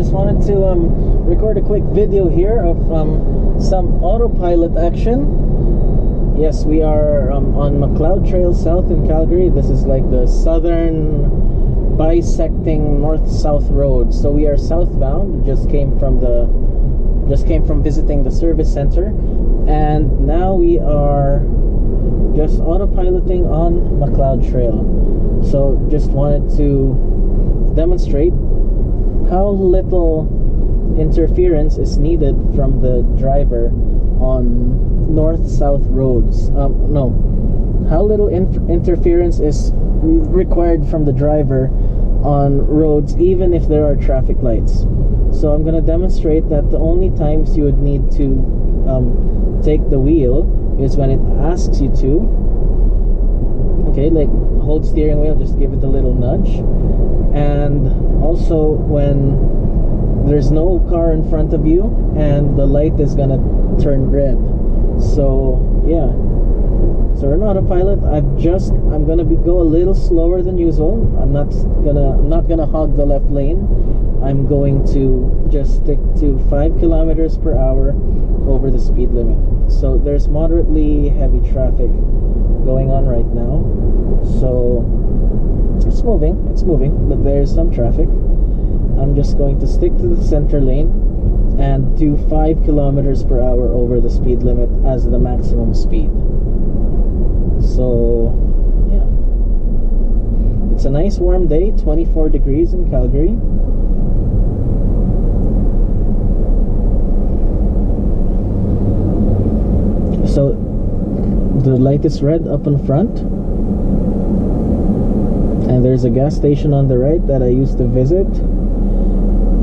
just wanted to record a quick video here of some autopilot action. Yes, we are on McLeod Trail South in Calgary. This is like the southern bisecting north-south road. So we are southbound. Just came from visiting the service center, and now we are just autopiloting on McLeod Trail. So just wanted to demonstrate how little interference is needed from the driver on north-south roads. How little interference is required from the driver on roads even if there are traffic lights. So I'm going to demonstrate that the only times you would need to take the wheel is when it asks you to. Okay, like hold steering wheel, just give it a little nudge. And also when there's no car in front of you and the light is gonna turn red. So yeah, so we're on autopilot. I'm gonna go a little slower than usual. I'm not gonna hog the left lane. I'm going to just stick to 5 kilometers per hour over the speed limit. So there's moderately heavy traffic going on right now, so it's moving, but there's some traffic. I'm just going to stick to the center lane and do 5 kilometers per hour over the speed limit as the maximum speed. So yeah, it's a nice warm day, 24 degrees in Calgary. So the light is red up in front, and there's a gas station on the right that I used to visit.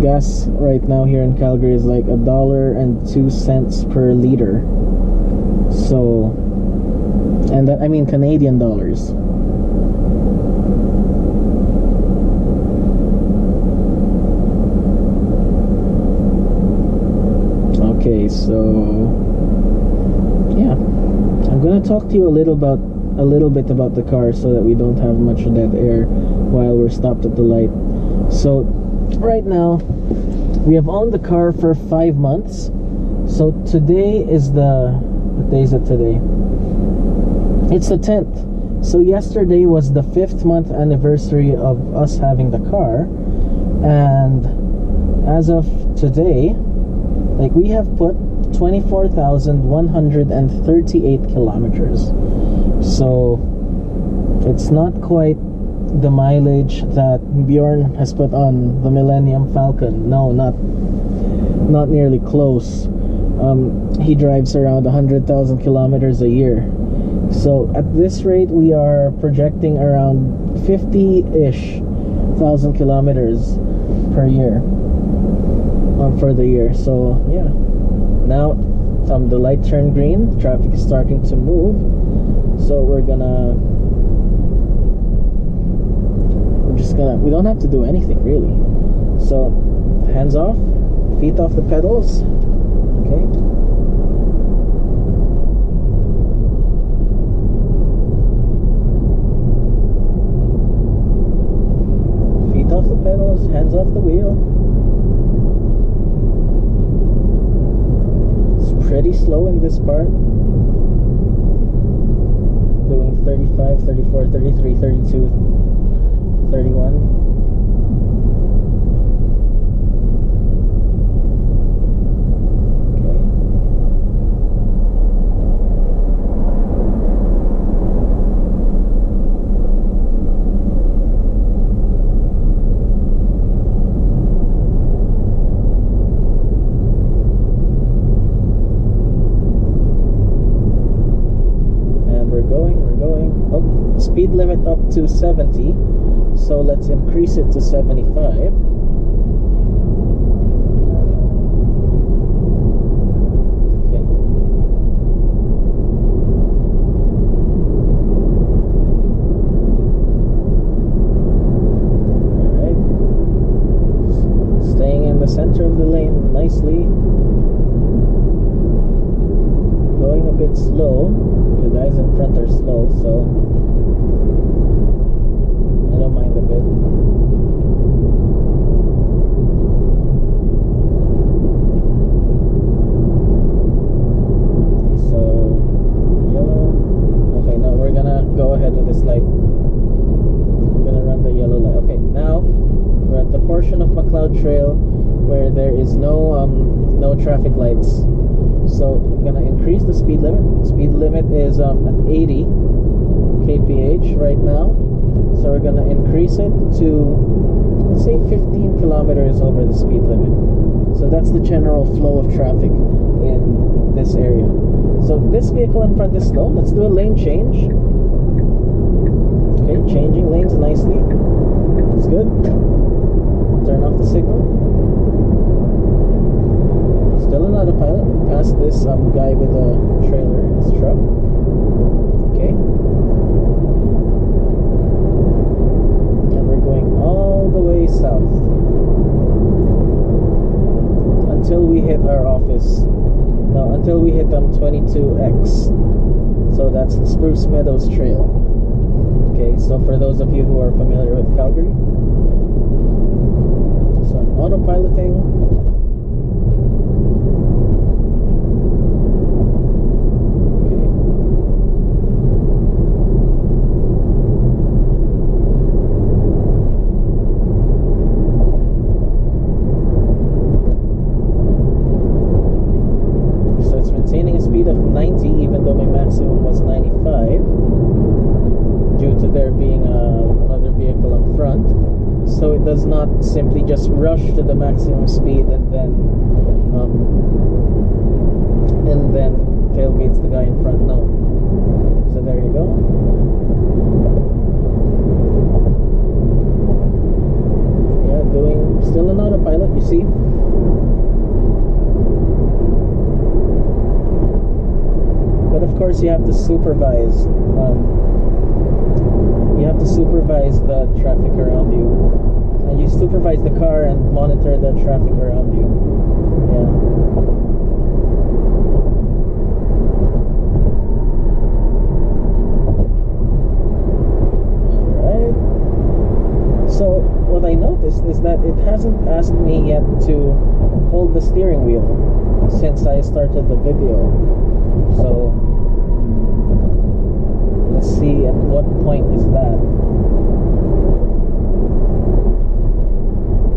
Gas right now here in Calgary is like $1.02 per liter. So, and that, I mean Canadian dollars. Okay, so yeah, I'm gonna talk to you a little bit about the car so that we don't have much dead air while we're stopped at the light. So right now we have owned the car for 5 months. So today is what day is it today? It's the 10th. So yesterday was the 5th month anniversary of us having the car, and as of today, like, we have put 24,138 kilometers. So it's not quite the mileage that Bjorn has put on the Millennium Falcon. No, not nearly close. He drives around 100,000 kilometers a year. So at this rate, we are projecting around 50-ish thousand kilometers per year for the year. So yeah, now the light turned green, traffic is starting to move, so we don't have to do anything really. So hands off, feet off the pedals. Okay, feet off the pedals, hands off the wheel. Pretty slow in this part, doing 35, 34, 33, 32, 31. Okay. Speed limit up to 70, so let's increase it to 75. Okay. Alright. Staying in the center of the lane nicely. Going a bit slow. The guys in front are slow, so I don't mind a bit. this light. I'm gonna run the yellow light. Okay, now we're at the portion of McLeod Trail where there is no traffic lights. So I'm gonna increase the speed limit. Speed limit is at 80 kph right now. So we're gonna increase it to, let's say, 15 kilometers over the speed limit. So that's the general flow of traffic in this area. So this vehicle in front is slow. Let's do a lane change. Okay, changing lanes nicely. That's good. Turn off the signal. Still an autopilot. We passed this guy with a trailer in his truck. Okay. And we're going all the way south until we hit our office. No, until we hit 22X. So that's the Spruce Meadows Trail. Okay, so for those of you who are familiar with Calgary, so I'm autopiloting. Of 90, even though my maximum was 95, due to there being another vehicle in front. So it does not simply just rush to the maximum speed and then tailgates the guy in front. No. So there you go. Yeah, doing still an autopilot, you see. But of course, you have to supervise. You have to supervise the traffic around you, and you supervise the car and monitor the traffic around you. Yeah. All right. So what I noticed is that it hasn't asked me yet to hold the steering wheel since I started the video. So let's see at what point is that,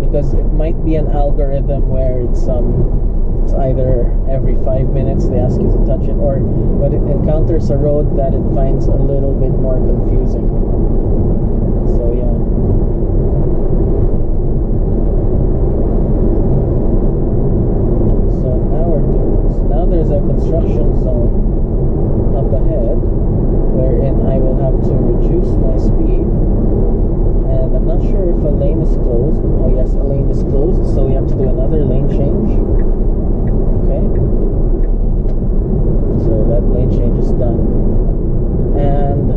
because it might be an algorithm where it's either every 5 minutes they ask you to touch it, or but it encounters a road that it finds a little bit more confusing. So yeah. Now there's a construction zone up ahead wherein I will have to reduce my speed, and I'm not sure if a lane is closed. Oh yes, a lane is closed, so we have to do another lane change. Okay, so that lane change is done, and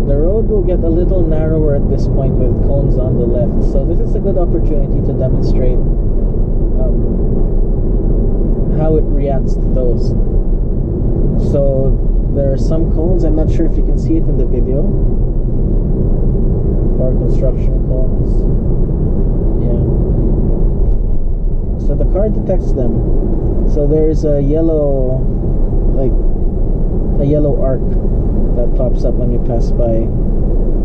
the road will get a little narrower at this point with cones on the left. So this is a good opportunity to demonstrate how it reacts to those. So there are some cones, I'm not sure if you can see it in the video, or construction cones. Yeah. So the car detects them. So there's a yellow, like a yellow arc that pops up when you pass by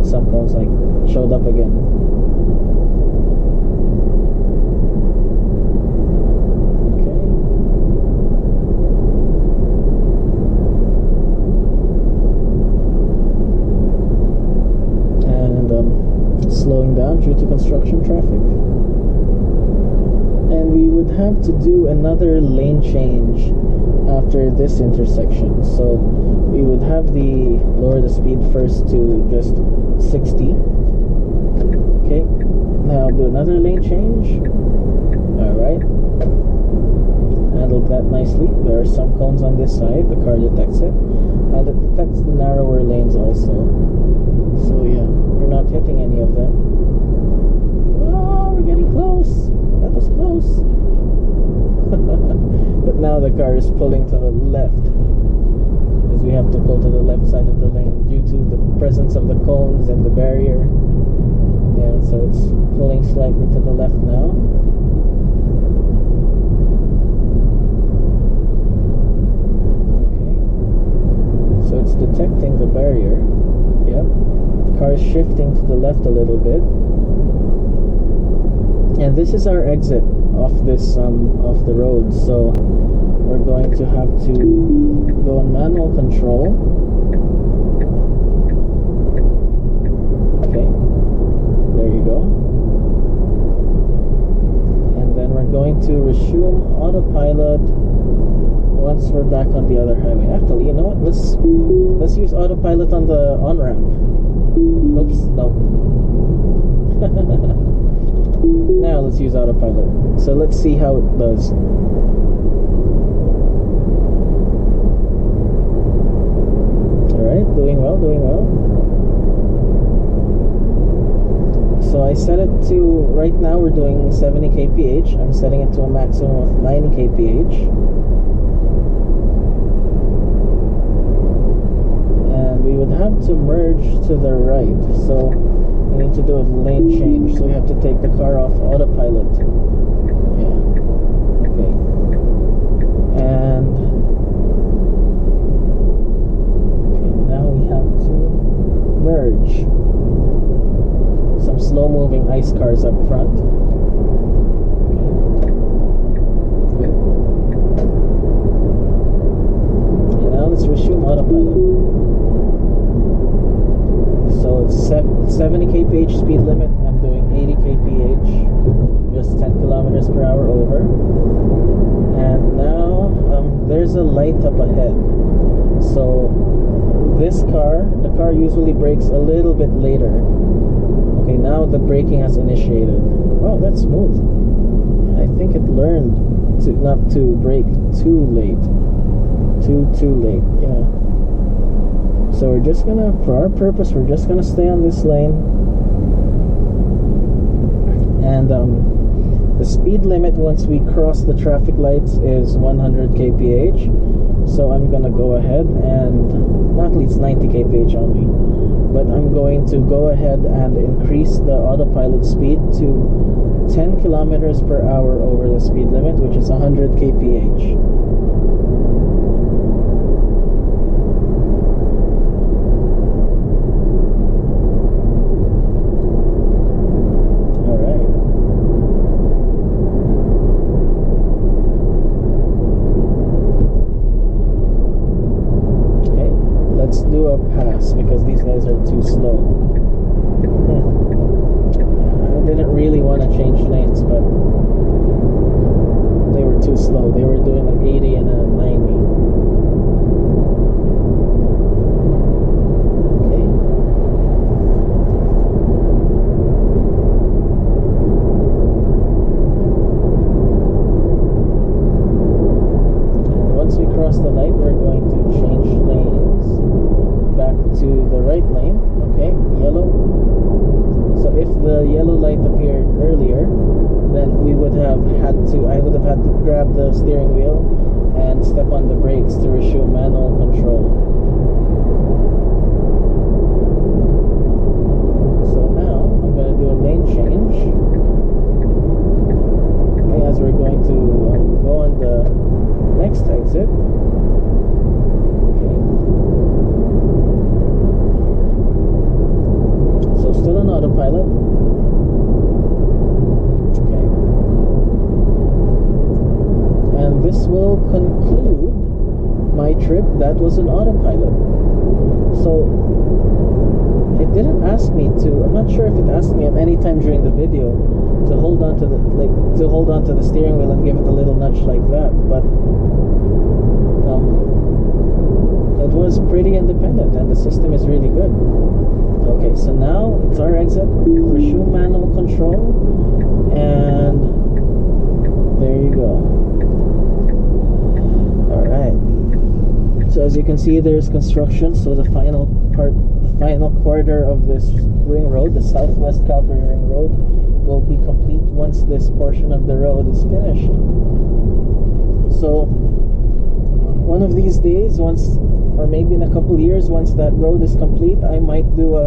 some cones, like showed up again. Slowing down due to construction traffic, and we would have to do another lane change after this intersection. So we would have the lower the speed first to just 60. Okay, now do another lane change. All right, handled that nicely. There are some cones on this side, the car detects it, and it detects the narrower lanes also. So yeah, we're not hitting any of them. Oh, we're getting close. That was close. But now the car is pulling to the left, as we have to pull to the left side of the lane due to the presence of the cones and the barrier. Yeah, so it's pulling slightly to the left now. Okay, so it's detecting the barrier. Yeah. car is shifting to the left a little bit. And this is our exit off this off the road, so we're going to have to go on manual control. Okay, there you go. And then we're going to resume autopilot once we're back on the other highway. Actually, you know what? Let's use autopilot on the on-ramp. Oops, no. Now let's use autopilot. So let's see how it does. Alright, doing well, doing well. So I set it to, right now we're doing 70 kph. I'm setting it to a maximum of 90 kph. And we would have to merge to the right. So we need to do a lane change, so we have to take the car off autopilot. Yeah. Okay. And okay, now we have to merge. Some slow-moving ice cars up front. Okay. Good. And now let's resume autopilot. So it's 70 kph speed limit. I'm doing 80 kph, just 10 kilometers per hour over. And now there's a light up ahead. So this car, the car usually brakes a little bit later. Okay, now the braking has initiated. Wow, that's smooth. I think it learned to not to brake too late. Too late. Yeah. So we're just gonna, for our purpose, we're just gonna stay on this lane. And the speed limit once we cross the traffic lights is 100 kph. So I'm gonna go ahead and, well, at least 90 kph on me, but I'm going to go ahead and increase the autopilot speed to 10 kilometers per hour over the speed limit, which is 100 kph. Because these guys are too slow. I didn't really want to change lanes, but they were too slow. They were doing an 80 and a 90. Okay. And once we cross the light, we're going to change lanes back to the right lane. Okay, yellow. So if the yellow light appeared earlier, then we would have had to, I would have had to grab the steering wheel and step on the brakes to resume manual control. So now I'm going to do a lane change. Okay, as we're going to go on the next exit. Still on autopilot. Okay. And this will conclude my trip that was an autopilot. So it didn't ask me to, I'm not sure if it asked me at any time during the video to hold on to the steering wheel and give it a little nudge like that, but it was pretty independent and the system is really good. Okay, so now it's our exit, resume manual control, and there you go. Alright, so as you can see, there's construction, so the final quarter of this ring road, the Southwest Calgary Ring Road, will be complete once this portion of the road is finished. So one of these days, once, or maybe in a couple years, once that road is complete, I might do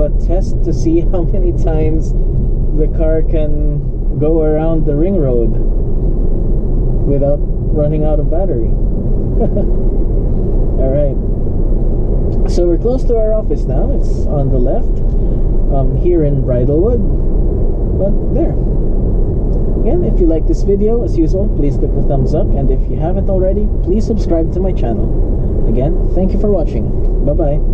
a test to see how many times the car can go around the ring road without running out of battery. Alright, So we're close to our office now. It's on the left, here in Bridlewood. But there. Again, if you like this video, as usual, please click the thumbs up, and if you haven't already, please subscribe to my channel. Again, thank you for watching. Bye bye.